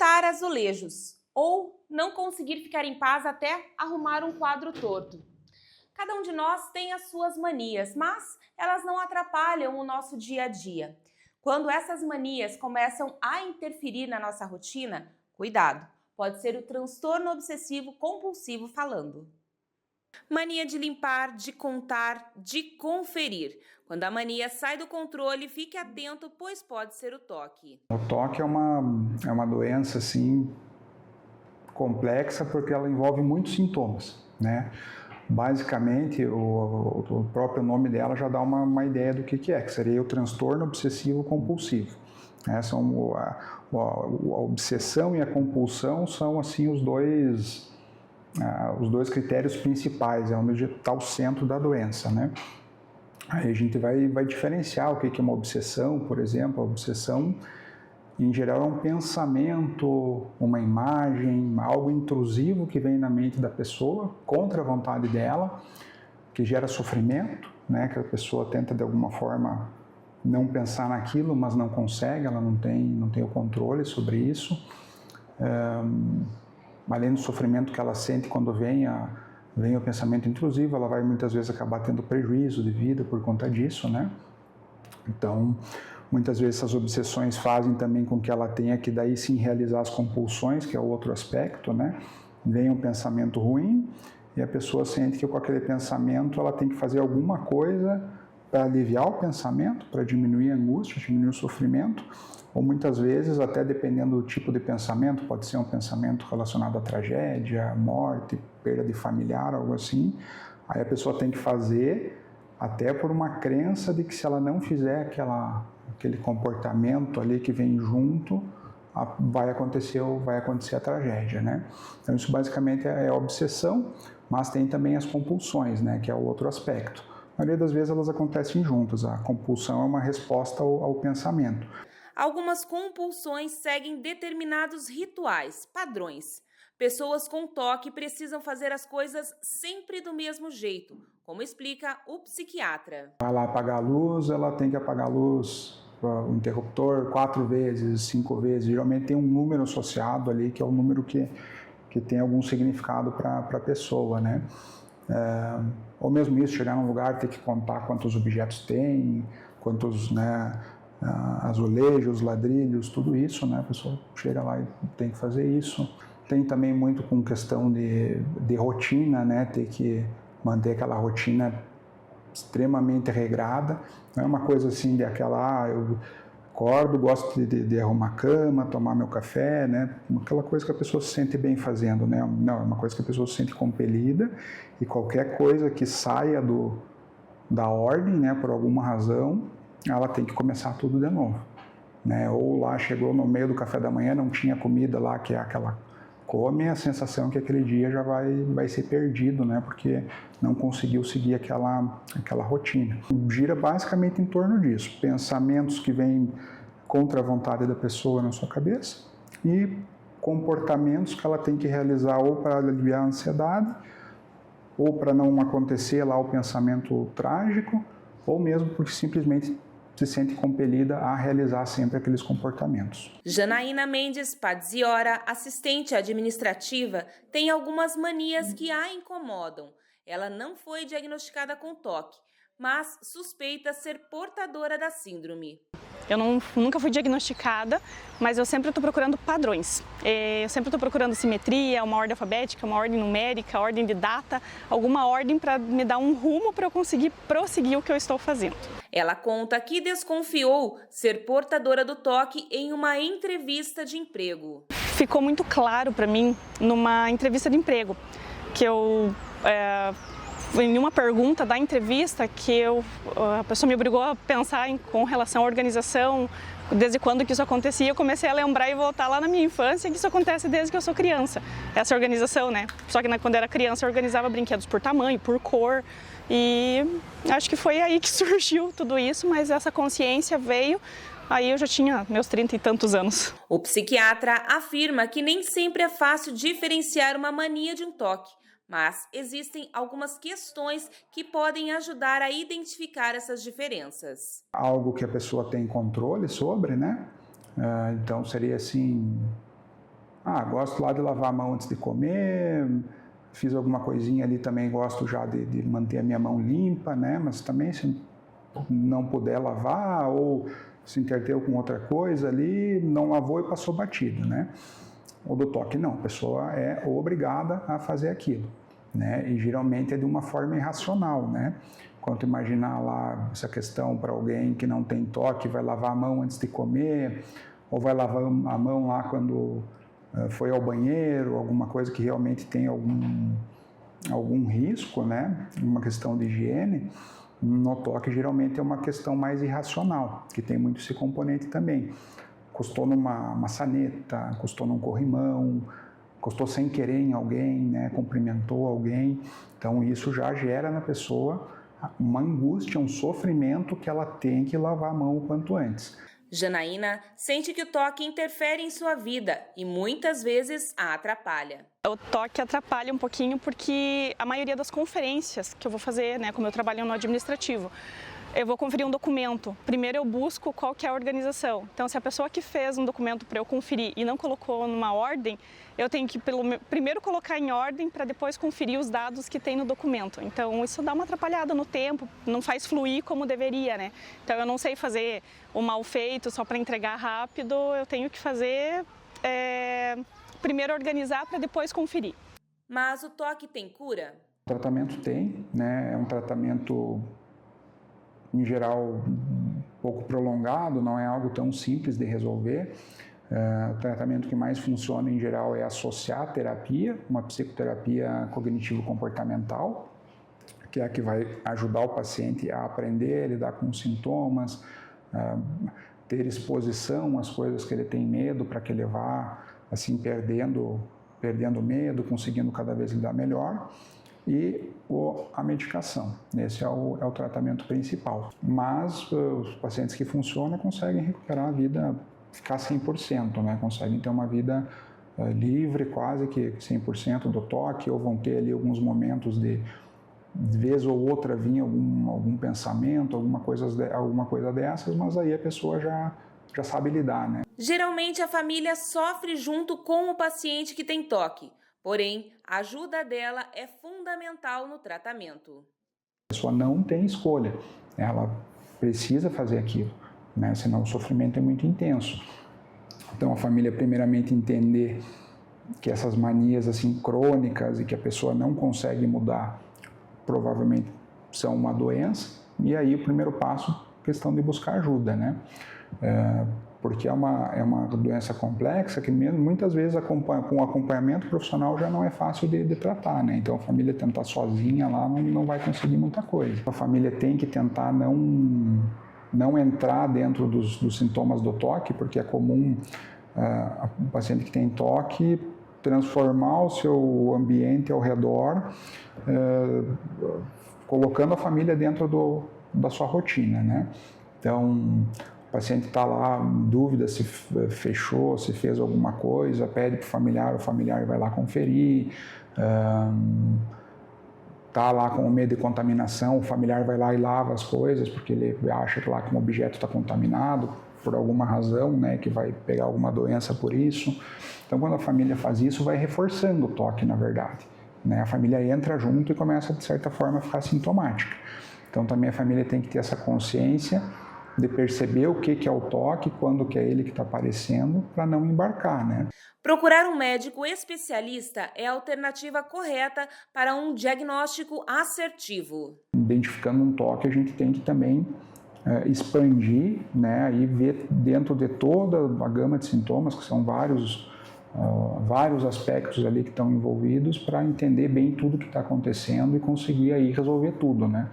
pintar azulejos ou não conseguir ficar em paz até arrumar um quadro torto. Cada um de nós tem as suas manias, mas elas não atrapalham o nosso dia a dia. Quando essas manias começam a interferir na nossa rotina, cuidado, pode ser o transtorno obsessivo compulsivo falando. Mania de limpar, de contar, de conferir. Quando a mania sai do controle, fique atento, pois pode ser o toque. O toque é uma doença assim, complexa porque ela envolve muitos sintomas, né? Basicamente, o próprio nome dela já dá uma ideia do que é, que seria o transtorno obsessivo compulsivo. A obsessão e a compulsão são assim os dois critérios principais, é onde está o centro da doença, né? Aí a gente vai diferenciar o que é uma obsessão, por exemplo. A obsessão, em geral, é um pensamento, uma imagem, algo intrusivo que vem na mente da pessoa, contra a vontade dela, que gera sofrimento, né? Que a pessoa tenta, de alguma forma, não pensar naquilo, mas não consegue, ela não tem o controle sobre isso. Além do sofrimento que ela sente quando vem o pensamento intrusivo, ela vai muitas vezes acabar tendo prejuízo de vida por conta disso, né? Então, muitas vezes essas obsessões fazem também com que ela tenha que daí sim realizar as compulsões, que é o outro aspecto, né? Vem um pensamento ruim e a pessoa sente que com aquele pensamento ela tem que fazer alguma coisa para aliviar o pensamento, para diminuir a angústia, diminuir o sofrimento, ou muitas vezes, até dependendo do tipo de pensamento, pode ser um pensamento relacionado à tragédia, morte, perda de familiar, algo assim. Aí a pessoa tem que fazer, até por uma crença de que se ela não fizer aquele comportamento ali que vem junto, vai acontecer a tragédia, né? Então isso basicamente é a obsessão, mas tem também as compulsões, né, que é o outro aspecto. A maioria das vezes elas acontecem juntas, a compulsão é uma resposta ao pensamento. Algumas compulsões seguem determinados rituais, padrões. Pessoas com toque precisam fazer as coisas sempre do mesmo jeito, como explica o psiquiatra. Vai lá apagar a luz, ela tem que apagar a luz, o interruptor 4 vezes, 5 vezes. Geralmente tem um número associado ali, que é o número que tem algum significado para a pessoa, né? Ou mesmo isso, chegar num lugar, ter que contar quantos objetos tem, quantos, né, azulejos, ladrilhos, tudo isso, né? A pessoa chega lá e tem que fazer isso. Tem também muito com questão de rotina, né? Ter que manter aquela rotina extremamente regrada. Não é uma coisa assim de aquela, eu acordo, gosto de arrumar a cama, tomar meu café, né? Aquela coisa que a pessoa se sente bem fazendo, né? Não, é uma coisa que a pessoa se sente compelida e qualquer coisa que saia da ordem, né? Por alguma razão, ela tem que começar tudo de novo, né? Ou lá chegou no meio do café da manhã, não tinha comida lá, que é aquela come, a sensação que aquele dia já vai ser perdido, né? Porque não conseguiu seguir aquela rotina. Gira basicamente em torno disso, pensamentos que vêm contra a vontade da pessoa na sua cabeça e comportamentos que ela tem que realizar ou para aliviar a ansiedade, ou para não acontecer lá o pensamento trágico, ou mesmo porque simplesmente se sente compelida a realizar sempre aqueles comportamentos. Janaína Mendes Padziora, assistente administrativa, tem algumas manias que a incomodam. Ela não foi diagnosticada com toque, mas suspeita ser portadora da síndrome. Eu nunca fui diagnosticada, mas eu sempre estou procurando padrões. Eu sempre estou procurando simetria, uma ordem alfabética, uma ordem numérica, ordem de data, alguma ordem para me dar um rumo para eu conseguir prosseguir o que eu estou fazendo. Ela conta que desconfiou ser portadora do toque em uma entrevista de emprego. Ficou muito claro para mim numa entrevista de emprego, que em uma pergunta da entrevista que a pessoa me obrigou a pensar com relação à organização, desde quando que isso acontecia. Eu comecei a lembrar e voltar lá na minha infância, que isso acontece desde que eu sou criança, essa organização, né? Só que quando eu era criança eu organizava brinquedos por tamanho, por cor, e acho que foi aí que surgiu tudo isso, mas essa consciência veio. Aí eu já tinha meus 30 e tantos anos. O psiquiatra afirma que nem sempre é fácil diferenciar uma mania de um toque, mas existem algumas questões que podem ajudar a identificar essas diferenças. Algo que a pessoa tem controle sobre, né? Então seria assim, Gosto lá de lavar a mão antes de comer, fiz alguma coisinha ali também, gosto já de manter a minha mão limpa, né? Mas também se não puder lavar ou se interteu com outra coisa ali, não lavou e passou batido, né? O do toque não, a pessoa é obrigada a fazer aquilo, né? E geralmente é de uma forma irracional, né? Quando imaginar lá essa questão para alguém que não tem toque, vai lavar a mão antes de comer, ou vai lavar a mão lá quando foi ao banheiro, alguma coisa que realmente tem algum risco, né? Uma questão de higiene. No toque geralmente é uma questão mais irracional, que tem muito esse componente também. Encostou numa maçaneta, encostou num corrimão, encostou sem querer em alguém, né? Cumprimentou alguém. Então isso já gera na pessoa uma angústia, um sofrimento que ela tem que lavar a mão o quanto antes. Janaína sente que o toque interfere em sua vida e muitas vezes a atrapalha. O toque atrapalha um pouquinho porque a maioria das conferências que eu vou fazer, né, como eu trabalho no administrativo, eu vou conferir um documento. Primeiro eu busco qual que é a organização. Então, se a pessoa que fez um documento para eu conferir e não colocou numa ordem, eu tenho que primeiro colocar em ordem para depois conferir os dados que tem no documento. Então, isso dá uma atrapalhada no tempo, não faz fluir como deveria, né? Então, eu não sei fazer o mal feito só para entregar rápido, eu tenho que fazer, primeiro organizar para depois conferir. Mas o toque tem cura? O tratamento tem, né? É um tratamento, em geral, um pouco prolongado, não é algo tão simples de resolver. O tratamento que mais funciona, em geral, é associar a terapia, uma psicoterapia cognitivo-comportamental, que é a que vai ajudar o paciente a aprender a lidar com os sintomas, ter exposição às coisas que ele tem medo, para que ele vá, assim, perdendo medo, conseguindo cada vez lidar melhor. E a medicação. Esse é o tratamento principal. Mas os pacientes que funcionam conseguem recuperar a vida, ficar 100%, né? Conseguem ter uma vida livre, quase que 100% do toque, ou vão ter ali alguns momentos de vez ou outra vir algum pensamento, alguma coisa dessas, mas aí a pessoa já sabe lidar, né? Geralmente a família sofre junto com o paciente que tem toque. Porém, a ajuda dela é fundamental no tratamento. A pessoa não tem escolha, ela precisa fazer aquilo, né? Senão o sofrimento é muito intenso. Então a família primeiramente entender que essas manias assim crônicas e que a pessoa não consegue mudar, provavelmente são uma doença, e aí o primeiro passo, questão de buscar ajuda, né? Porque é uma doença complexa que mesmo, muitas vezes com acompanhamento profissional já não é fácil de tratar, né? Então a família tentar sozinha lá não vai conseguir muita coisa. A família tem que tentar não entrar dentro dos sintomas do toque, porque é comum o paciente que tem toque transformar o seu ambiente ao redor, colocando a família dentro da sua rotina, né? Então, o paciente está lá em dúvida se fechou, se fez alguma coisa, pede para o familiar vai lá conferir, está lá com medo de contaminação, o familiar vai lá e lava as coisas, porque ele acha que lá que um objeto está contaminado, por alguma razão, né, que vai pegar alguma doença por isso. Então, quando a família faz isso, vai reforçando o toque, na verdade, né? A família entra junto e começa, de certa forma, a ficar sintomática. Então, também a família tem que ter essa consciência de perceber o que é o toque, quando que é ele que está aparecendo, para não embarcar, né? Procurar um médico especialista é a alternativa correta para um diagnóstico assertivo. Identificando um toque, a gente tem que também expandir, né, e ver dentro de toda a gama de sintomas, que são vários aspectos ali que estão envolvidos, para entender bem tudo que está acontecendo e conseguir aí resolver tudo, né?